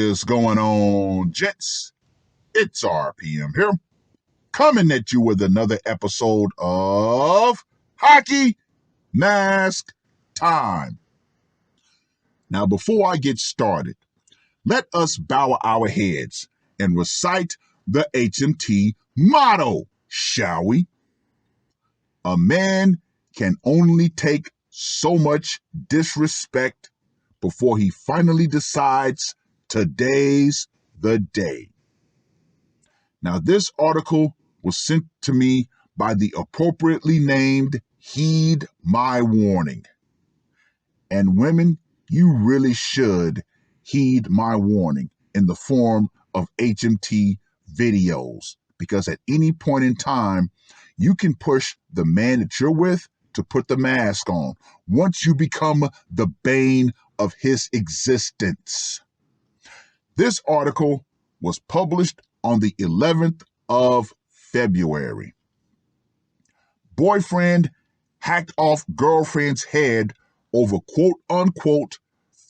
is going on, gents? It's RPM here, coming at you with another episode of Hockey Mask Time. Now, before I get started, let us bow our heads and recite the HMT motto, shall we? A man can only take so much disrespect before he finally decides today's the day. Now, this article was sent to me by the appropriately named Heed My Warning. And women, you really should heed my warning in the form of HMT videos, because at any point in time, you can push the man that you're with to put the mask on once you become the bane of his existence. This article was published on the 11th of February. Boyfriend hacked off girlfriend's head over quote-unquote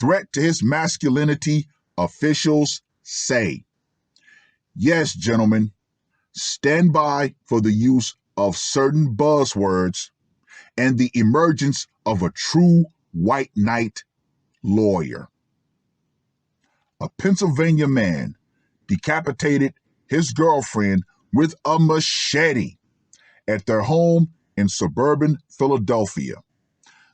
threat to his masculinity, officials say. Yes, gentlemen, stand by for the use of certain buzzwords and the emergence of a true white knight lawyer. A Pennsylvania man decapitated his girlfriend with a machete at their home in suburban Philadelphia,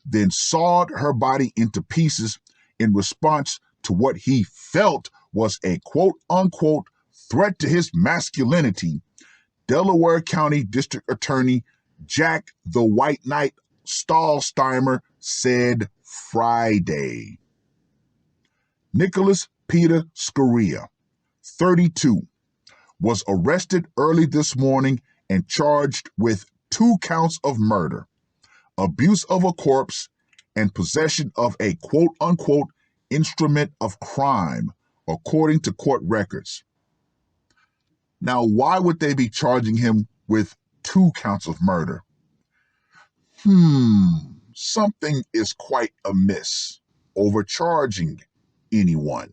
then sawed her body into pieces in response to what he felt was a quote-unquote threat to his masculinity. Delaware County District Attorney Jack the White Knight Stahlsteimer said Friday. Nicholas Peter Scaria, 32, was arrested early this morning and charged with 2 counts of murder, abuse of a corpse, and possession of a quote-unquote instrument of crime, according to court records. Now, why would they be charging him with 2 counts of murder? Something is quite amiss. Overcharging anyone.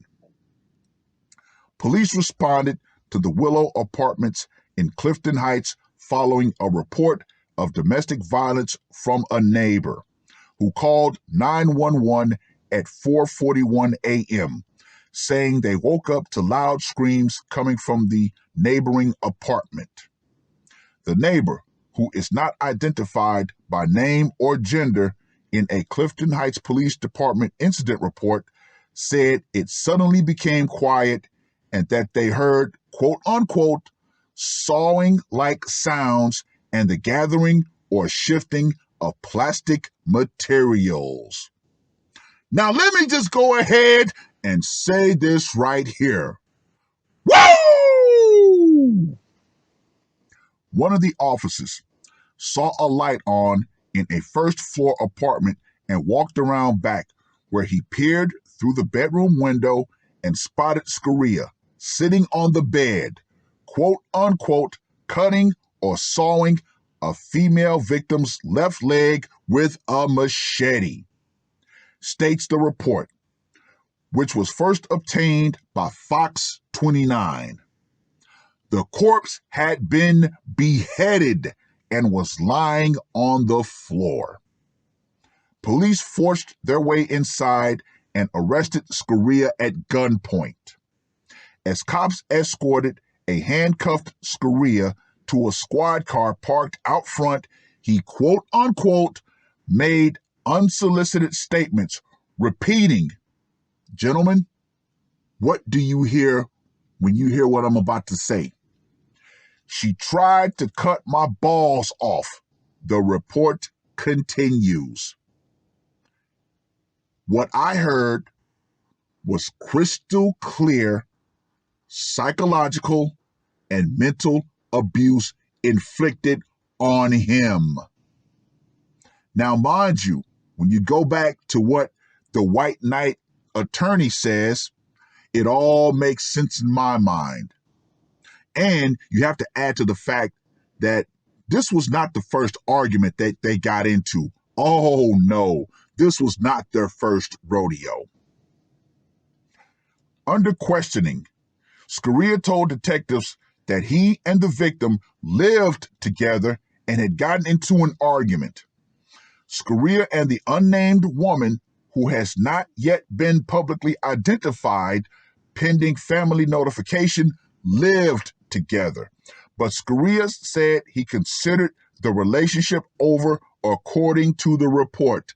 Police responded to the Willow Apartments in Clifton Heights following a report of domestic violence from a neighbor who called 911 at 4:41 a.m., saying they woke up to loud screams coming from the neighboring apartment. The neighbor, who is not identified by name or gender in a Clifton Heights Police Department incident report, said it suddenly became quiet and that they heard, quote-unquote, sawing-like sounds and the gathering or shifting of plastic materials. Now, let me just go ahead and say this right here. Woo! One of the officers saw a light on in a first-floor apartment and walked around back, where he peered through the bedroom window and spotted Scaria sitting on the bed, quote-unquote, cutting or sawing a female victim's left leg with a machete, states the report, which was first obtained by Fox 29. The corpse had been beheaded and was lying on the floor. Police forced their way inside and arrested Scaria at gunpoint. As cops escorted a handcuffed Scaria to a squad car parked out front, he quote-unquote made unsolicited statements repeating, "Gentlemen, what do you hear when you hear what I'm about to say? She tried to cut my balls off," the report continues. What I heard was crystal clear psychological and mental abuse inflicted on him. Now, mind you, when you go back to what the White Knight attorney says, it all makes sense in my mind. And you have to add to the fact that this was not the first argument that they got into. Oh no, this was not their first rodeo. Under questioning, Scaria told detectives that he and the victim lived together and had gotten into an argument. Scaria and the unnamed woman, who has not yet been publicly identified pending family notification, lived together. But Scaria said he considered the relationship over according to the report.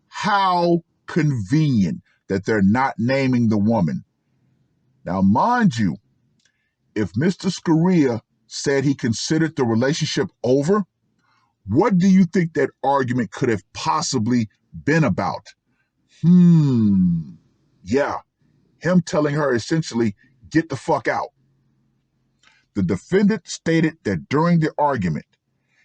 How convenient that they're not naming the woman. Now, mind you, if Mr. Scaria said he considered the relationship over, what do you think that argument could have possibly been about? Yeah, him telling her essentially, get the fuck out. The defendant stated that during the argument,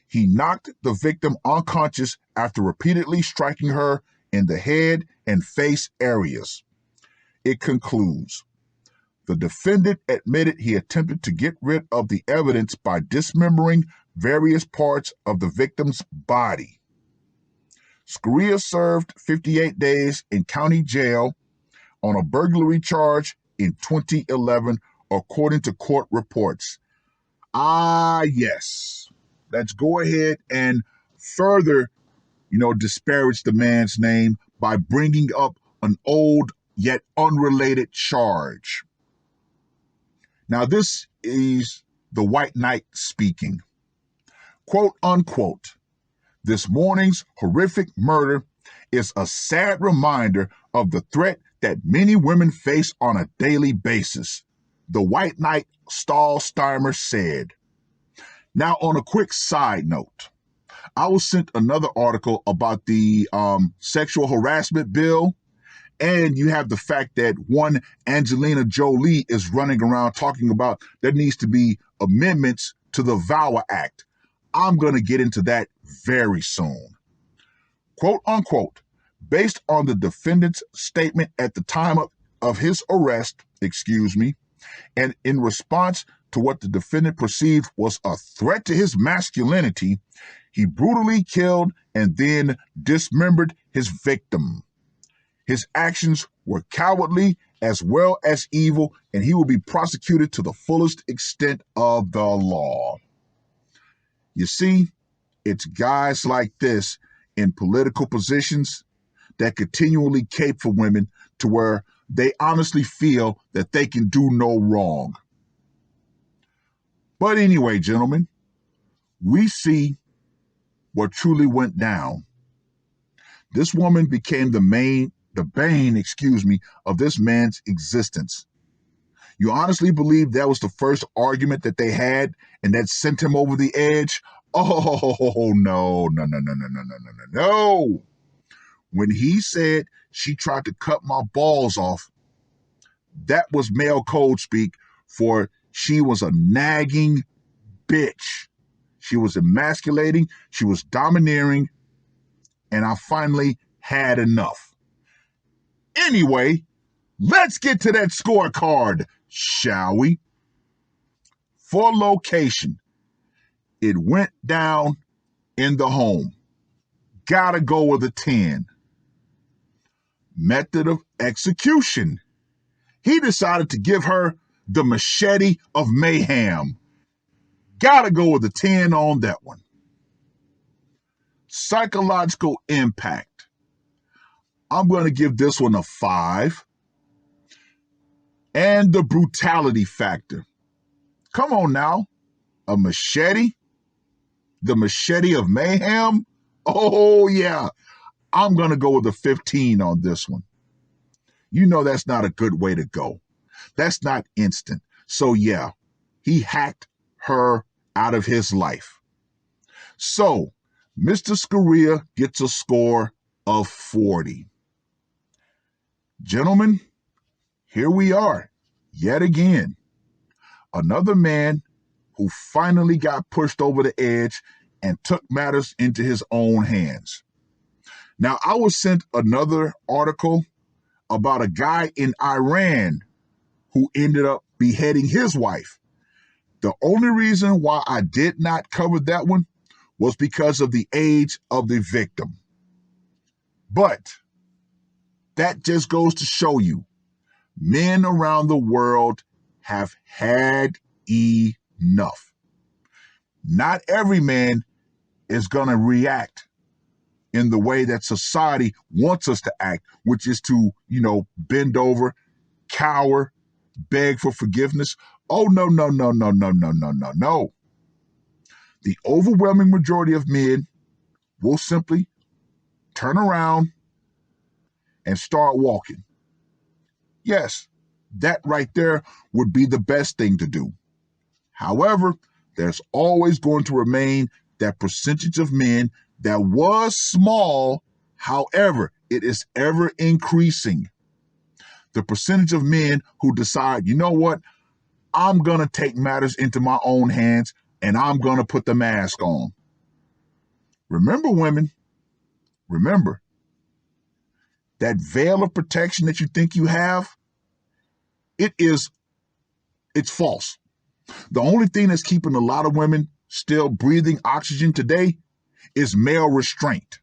he knocked the victim unconscious after repeatedly striking her in the head and face areas. It concludes, the defendant admitted he attempted to get rid of the evidence by dismembering various parts of the victim's body. Scaria served 58 days in county jail on a burglary charge in 2011, according to court reports. Yes. Let's go ahead and further, disparage the man's name by bringing up an old yet unrelated charge. Now, this is the White Knight speaking. Quote, unquote, this morning's horrific murder is a sad reminder of the threat that many women face on a daily basis, the White Knight Stahlsteimer said. Now, on a quick side note, I was sent another article about the sexual harassment bill, and you have the fact that one Angelina Jolie is running around talking about there needs to be amendments to the VAWA Act. I'm going to get into that very soon. Quote, unquote, based on the defendant's statement at the time of his arrest, and in response to what the defendant perceived was a threat to his masculinity, he brutally killed and then dismembered his victim. His actions were cowardly as well as evil, and he will be prosecuted to the fullest extent of the law. You see, it's guys like this in political positions that continually cape for women to where they honestly feel that they can do no wrong. But anyway, gentlemen, we see what truly went down. This woman became the bane, of this man's existence. You honestly believe that was the first argument that they had and that sent him over the edge? Oh, no. When he said she tried to cut my balls off, that was male code speak for she was a nagging bitch. She was emasculating, she was domineering, and I finally had enough. Anyway, let's get to that scorecard, shall we? For location, it went down in the home. Gotta go with a 10. Method of execution. He decided to give her the machete of mayhem. Gotta go with a 10 on that one. Psychological impact. I'm going to give this one a 5. And the brutality factor. Come on now. A machete? The machete of mayhem? Oh, yeah. I'm going to go with a 15 on this one. You know that's not a good way to go. That's not instant. So, yeah, he hacked her out of his life. So, Mr. Scaria gets a score of 40. Gentlemen, here we are, yet again. Another man who finally got pushed over the edge and took matters into his own hands. Now, I was sent another article about a guy in Iran who ended up beheading his wife. The only reason why I did not cover that one was because of the age of the victim. But that just goes to show you Men around the world have had enough. Not every man is going to react in the way that society wants us to act, which is to, bend over, cower, beg for forgiveness. Oh, no, no, no, no, no, no, no, no, no. The overwhelming majority of men will simply turn around and start walking. Yes, that right there would be the best thing to do. However, there's always going to remain that percentage of men that was small. However, it is ever increasing. The percentage of men who decide, you know what, I'm going to take matters into my own hands and I'm going to put the mask on. Remember, women, remember that veil of protection that you think you have, it's false. The only thing that's keeping a lot of women still breathing oxygen today is male restraint.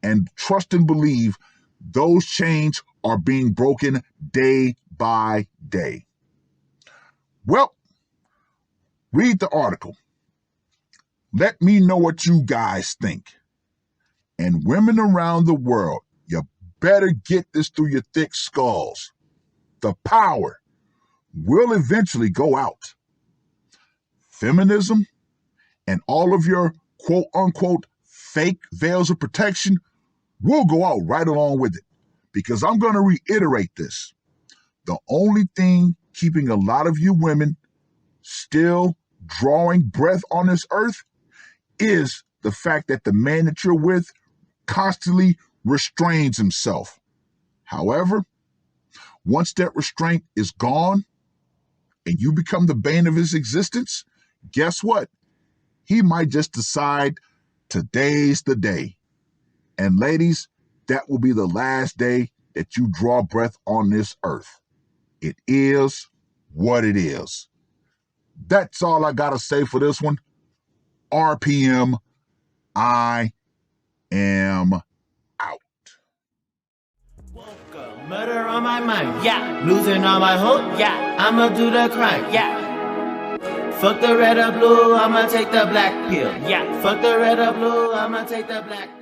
And trust and believe those chains are being broken day by day. Well, read the article. Let me know what you guys think. And women around the world, you better get this through your thick skulls. The power will eventually go out. Feminism and all of your quote unquote fake veils of protection will go out right along with it. Because I'm going to reiterate this. The only thing keeping a lot of you women still drawing breath on this earth is the fact that the man that you're with constantly restrains himself. However, once that restraint is gone and you become the bane of his existence, guess what? He might just decide today's the day. And ladies, that will be the last day that you draw breath on this earth. It is what it is. That's all I got to say for this one. RPM, I am out. Murder on my mind, yeah. Losing all my hope, yeah. I'ma do the crime, yeah. Fuck the red or blue, I'ma take the black pill, yeah. Fuck the red or blue, I'ma take the black pill.